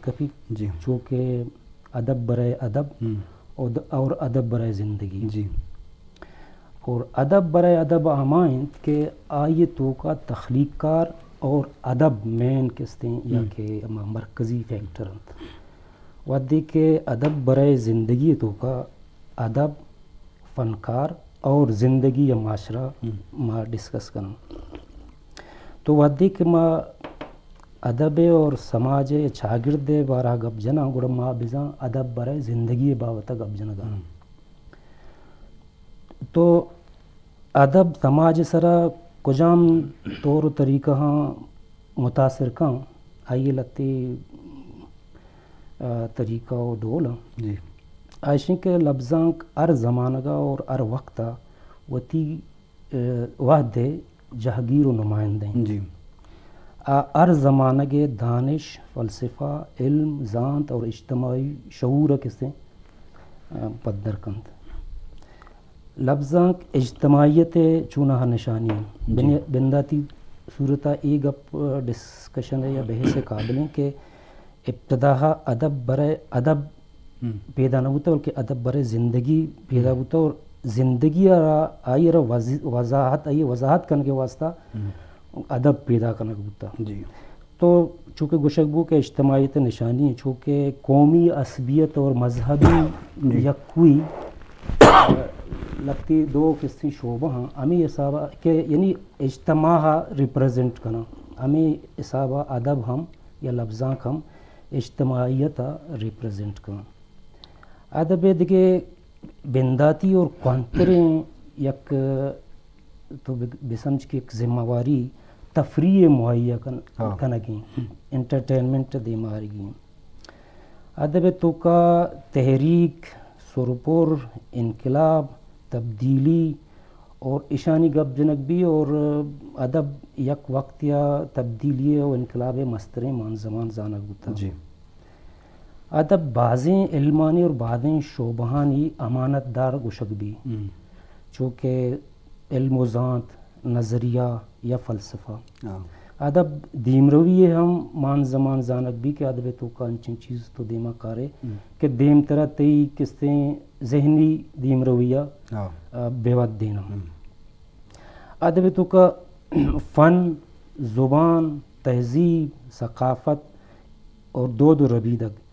کپی جی چونکہ ادب برائے ادب اور ادب برائے زندگی جی اور ادب برائے ادب آمائند کہ آئیے تو کا تخلیق کار اور ادب مین کستے ہیں یا کہ مرکزی فیکٹر ودی کہ ادب برائے زندگی تو کا ادب فنکار اور زندگی یا معاشرہ ما ڈسکس کرنا تو ودی کہ ما ادب اور سماج چاگرد بارہ گپ جنا گڑا ما بزاں ادب برائے زندگی بابتا گپ جنا گا تو ادب سماج سرا کجام طور و طریقہ ہاں متاثر کن آئیے لتی طریقہ و ڈول جی آئشن کے لفظانک ار زمانگا اور ار وقتا وتی وحد جہگیر و نمائندیں جی ار زمانگے دانش فلسفہ علم ذانت اور اجتماعی شعور کسے پدر کند لفظانک اجتماعیت چونہ نشانی بنداتی صورتہ ای گپ ڈسکشن ہے یا بحث قابل ہیں کہ ابتداء ادب برائے ادب پیدا نہ ہوتا بلکہ ادب برائے زندگی پیدا ہوتا اور زندگی آئی وضاحت کرنے کے واسطہ ادب پیدا کرنے ہوتا جی تو چونکہ گشکبو کے اجتماعیت نشانی چونکہ قومی عصبیت اور مذہبی یکوئی لگتی دو کسی شعبہ ہاں ہمیں حسابہ کہ یعنی اجتماع ریپرزینٹ کرنا ہمیں حسابہ ادب ہم یا لفظاں ہم اجتماعیت ریپرزینٹ کرنا ادب دیکھے بنداتی اور کوانتریں یک تو بسمجھ کی ایک ذمہ واری تفریح مہیا کنگیں انٹرٹینمنٹ دے ماری گئیں ادب تو کا تحریک سرپر انقلاب تبدیلی اور اشانی گپ جنک بھی اور ادب یک وقت یا تبدیلی و انقلاب مستریں مان زمان زانک ہوتا جی ادب بعضیں علمانی اور بعضیں شعبہانی امانت دار گشک بھی چونکہ علم و ذات نظریہ یا فلسفہ ادب دیم روی ہم مان زمان زانک بھی کہ ادب تو کا انچن چیز تو دیما کارے کہ دیم طرح تی کستیں ذہنی دیم رویہ بیوت دینا ادب تو کا فن زبان تہذیب ثقافت اور دود و ربیدگ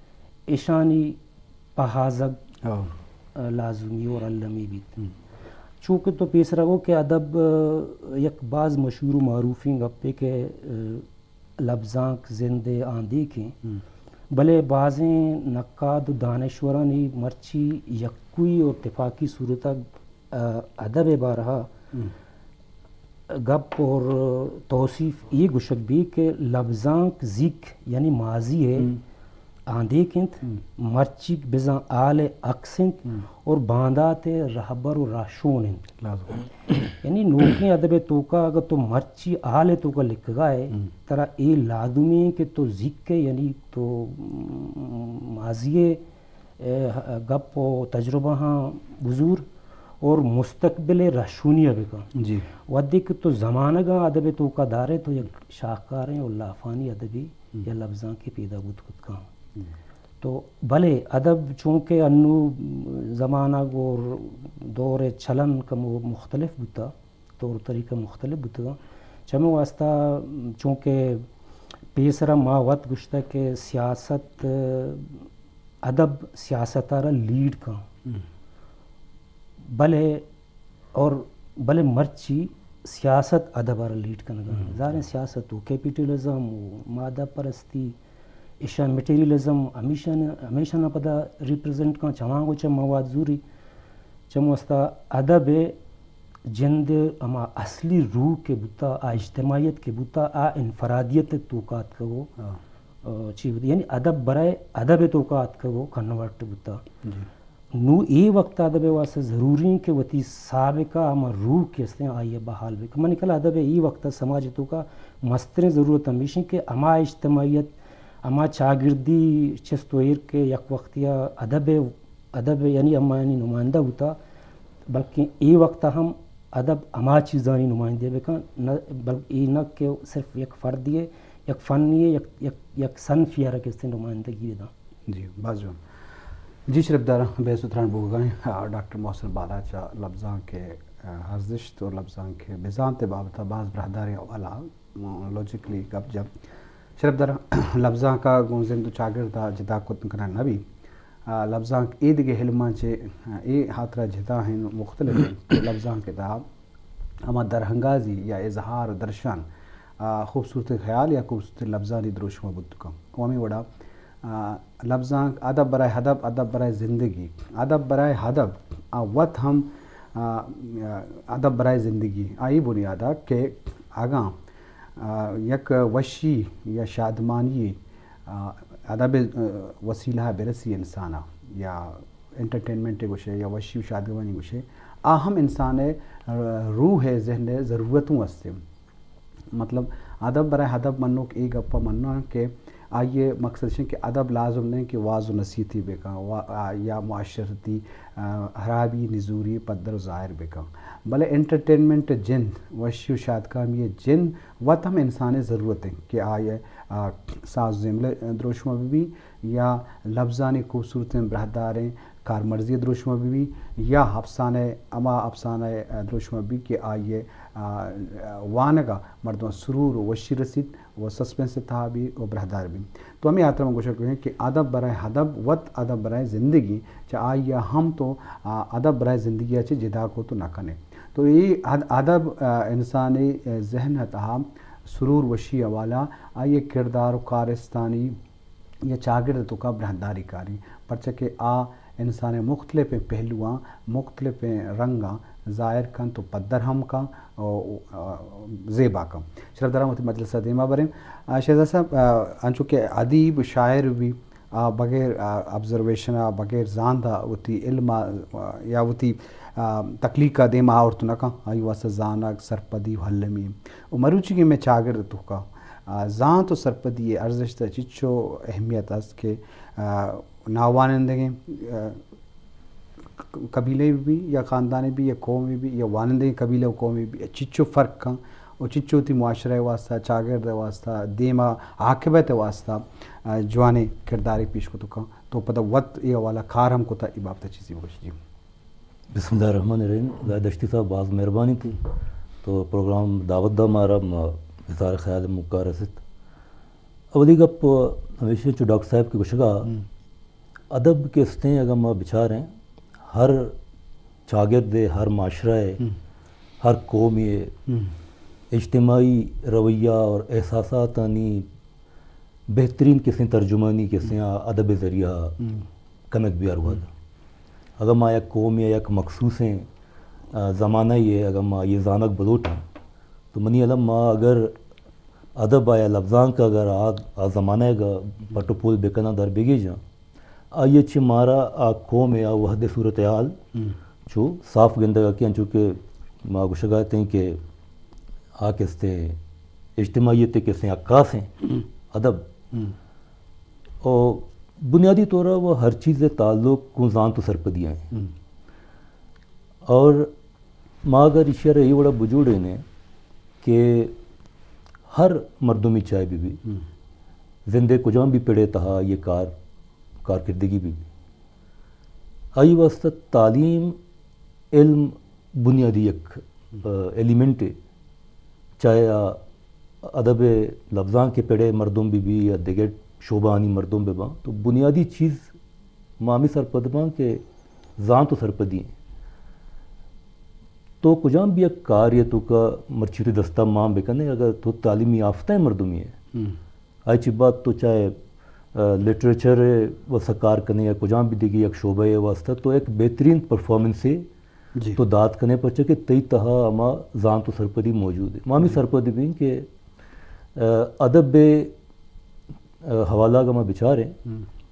اشانی پہازگ لازمی اور علمی بھی چونکہ تو پیس رہو کہ ادب یک بعض مشہور و معروفی گپے کے لفظاں زندے آندھی کے بلے بعضیں نقاد و دانشورانی مرچی یکوئی اور اتفاقی صورتہ ادب بارہا گپ اور توصیف یہ گشک بھی کہ لفظاں ذک یعنی ماضی ہے آندھی کنت مرچی بزاں آل اکسنت اور باندات رہبر و راشون یعنی نوکیں ادب توکا اگر تو مرچی آل توکا لکھ گائے ترا اے لازمی کہ تو ذک یعنی تو ماضی گپ و تجربہ ہاں بزور اور مستقبل راشونی ابے کا جی ودی کہ تو زمانہ گا ادب توکا دارے تو یک شاہکار ہیں اور لافانی ادبی یا لفظاں کی پیدا بود خود کا تو بھلے ادب چونکہ انو زمانہ اور دور چلن کا مختلف بتا طور طریقہ مختلف بتا چمہ واسطہ چونکہ پیسرا ماوت گشتہ کہ سیاست ادب سیاستارا لیڈ کا بھلے مرچی سیاست ادبارا لیڈ کنگا ظاہر سیاست و کیپیٹلزم و مادہ پرستی ایشان میٹیریلزم ہمیشہ نہ پدا ریپرزینٹ کا چمانگو چم مواد زوری چم واسطہ ادب جند اما اصلی روح کے بتا اجتماعیت کے بتا انفرادیت توقات کا وہ چیز یعنی ادب برائے ادب توقات کا وہ کنورٹ بتا نو ای وقت ادب واسطہ ضروری کہ وتی سابقہ اما روح کے استیں آئیے بحال بھی من کل ادب ای وقت سماجتوں کا مستر ضرورت ہمیشہ کہ اما اجتماعیت اما چاگردی چستویر کے یک وقتیا ادب یعنی اما یعنی نمائندہ ہوتا بلکہ ای وقت ہم ادب اما چیزانی نمائندے بکن بلکہ ای نہ کہ صرف یک فرد ہے یک فنی یک صنفی را کس نمائندگی دا. جی بازو جی شرف دارا بے ستران بوگائیں ڈاکٹر محسن بالاچا لفظاں کے ارزش اور لفظاں کے بزانت بابتا بعض برہداری والا لوجیکلی گپ جب شرف دارا لفظاں کا گونزن تو چاگردہ جدا کتن کرنا نبی لفظاں عید کے حلمان چے ای حاطرہ جدا ہیں مختلف ہیں لفظاں کے دا اما درہنگازی یا اظہار درشان خوبصورت خیال یا خوبصورت لفظانی دروش مبود کا قومی وڑا لفظاں ادب برائے ہدب ادب برائے زندگی ادب برائے ہدب وقت ہم ادب برائے زندگی آئی بنیادہ کہ آگاں یک وشی یا شادمانی ادب وسیلہ برسی انسانہ یا انٹرٹینمنٹ گوشے یا وشی و شادمانی گوشے اہم انسان روح ہے ذہن ضرورتوں واسطے مطلب ادب برائے ہدب منو کہ ایک گپا منو کہ آئیے مقصد ہے کہ ادب لازم نہیں کہ واض و نصیحتی بکا یا معاشرتی حرابی نزوری پدر و ظاہر بکا بلے انٹرٹینمنٹ جن وشی و شادکام یہ جن وقت ہم انسان ضرورت ہیں کہ آئیے ساز زملے دروشمہ بھی یا لفظانی خوبصورت برہداریں کارمرزی دروشمہ بھی یا افسانے اما افسانہ دروشمہ بھی کہ آئیے وانگا مردوں سرور و وشی رسید و سسپنس تھا بھی و برہدار بھی تو ہمیں آترہ میں گوشہ ہیں کہ ادب برائے ہدب وقت ادب برائے زندگی چاہ آئیے ہم تو ادب برائے زندگی اچھے جدا کو تو نہ کنے تو یہ ادب انسانی ذہن تہا سرور وشی والا آئیے کردار و کارستانی یا چاگرد تو کا برہداری کاری پرچہ کہ انسان مختلف پہلوان مختلف رنگاں ظاہر کن تو پدر ہم کا زیبا کا شرف دارا مجھے مجلسہ دیما بریں شہزاد صاحب انچو کہ ادیب شاعر بھی بغیر آبزرویشن بغیر زاندہ وتی علم یا وتی تخلیق کا دیما اور تو نکا آئی واسہ زانک سرپدی حلمی و مروچی کی میں چاگرد تو کا زان تو سرپدی ارزش تا چچو اہمیت است کہ ناوانندگیں قبیلے بھی یا خاندانی بھی یا قومی بھی یا وانندگیں قبیلے و قومی بھی چچو فرق کن اور چچو تی معاشرہ واسطہ چاگرد واسطہ دیما عاقبت واسطہ جوانے کرداری پیش کو تو کن تو پتہ وقت یہ والا کار ہم کو تا عبابتہ چیزی بوش جی بسم اللہ الرحمن الرحیم دشتی صاحب باز مہربانی تھی تو پروگرام دعوت دا مارا اظہار خیال مکہ رسد اولی گپ ہمیشہ جو ڈاکٹر صاحب کی گشگا ادب کے استیں اگر ماں بچار ہیں ہر چاگرد ہر معاشرہ ہر قوم اجتماعی رویہ اور احساسات آنی بہترین کسیں ترجمانی کسیں ادب ذریعہ کنک بھی اروا دا اگر ماں یک قوم یا یک مخصوص ہیں زمانہ یہ اگر ماں یہ زانک بلوٹا تو منی علم ماں اگر ادب آیا لفظاں کا اگر زمانہ گا پٹو پول بکنا در بگی جا آئیے چھ مارا قوم یا وحد صورتحال چو صاف گندگا کیا چونکہ ماں گشگاتے ہیں کہ کستے اجتماعیت کستے عکاس ہیں ادب اور بنیادی طور پر وہ ہر چیز تعلق کو زان تو سرپدیاں ہیں اور ماں اگر اشارہ یہ بڑا بجوڑے نے کہ ہر مردمی چائے بھی زندے کجام بھی پڑے تہا یہ کارکردگی بھی آئی واسطہ تعلیم علم بنیادی ایک ایلیمنٹ چاہے ادب لفظاں کے پڑے مردم بھی یا دیگر شعبانی مردم بھی تو بنیادی چیز مامی سرپدماں کے زان تو سرپدی ہیں تو کجام بھی ایک کاریتوں کا مرچیت دستہ ماں بکنے اگر تو تعلیمی یافتہ مردمی ہے آئی چی بات تو چاہے لٹریچر و سکار کنے یا کجام بھی دیگی ایک شعبہ واسطہ تو ایک بہترین پرفارمنس سے تو داد کنے پر چکے تی تہا اما زان تو سرپدی موجود ہے مامی سرپدی بھی کہ ادب بے حوالہ کا ماں بچارے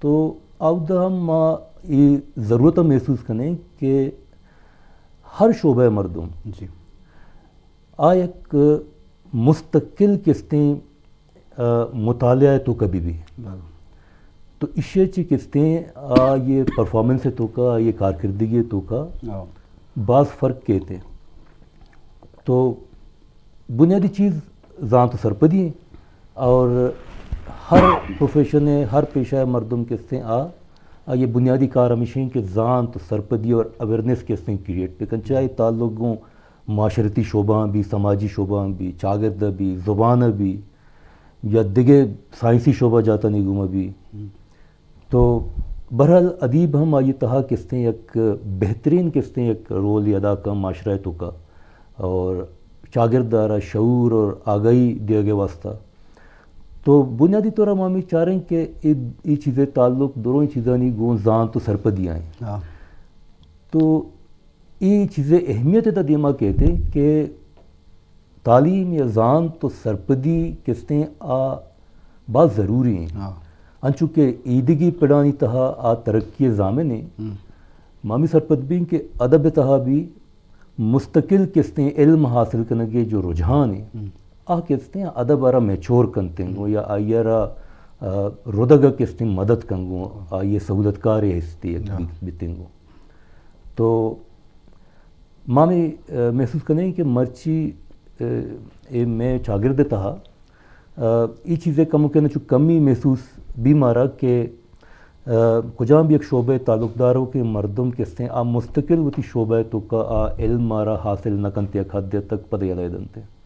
تو آودہ ہم ماں یہ ضرورت محسوس کنے کہ ہر شعبہ مردم ایک مستقل قسطیں مطالعہ تو کبھی بھی تو اشیاء چی قسطیں یہ پرفارمنس تو کا یہ کارکردگی تو کا بعض فرق کہتے ہیں تو بنیادی چیز زان تو سرپدی ہیں اور ہر پروفیشن ہر پیشہ مردم کے سے یہ بنیادی کار ہمیشہ کہ زان تو سرپدی اور اویئرنیس کے سے کریٹ پکن چاہے تعلقوں معاشرتی شعبہ بھی سماجی شعبہ بھی چاگرد بھی زبان بھی یا دیگے سائنسی شعبہ جاتا نگوم بھی تو بہرحال ادیب ہم آئی تہا کس نے ایک بہترین کس نے ایک رول ادا کا معاشرتوں کا اور شاگردارہ شعور اور آگاہی دیا گیا واسطہ تو بنیادی طور ہم ہمیں چاہ رہے ہیں کہ یہ چیزیں تعلق دونوں چیزیں نہیں گون زان تو سرپدی آئیں تو یہ چیزیں اہمیت ہے دیما کہتے ہیں کہ تعلیم یا زان تو سرپدی کس نے بہت ضروری ہیں انچو کہ عیدگی پڑھانی تہا ترقی ضامن ہیں مامی سرپد بھی کہ ادب تہا بھی مستقل کس نے علم حاصل کرنے کے جو رجحان ہیں کس نے ادب آرہ میچور کنتے ہیں یا آئیارہ ردگا کس نے مدد کنگو آئیے سہولت کار ہستی بیتنگو تو مامی محسوس کرنے کہ مرچی میں شاگرد تہا یہ چیزیں کم کہنا چو کمی محسوس بھی مارا کہ کجاں بھی ایک شعبہ تعلق داروں کے مردم کس نے مستقل ہوتی شعبہ تو کا علم مارا حاصل نہ کنتے حد تک پتہ یاد دنتے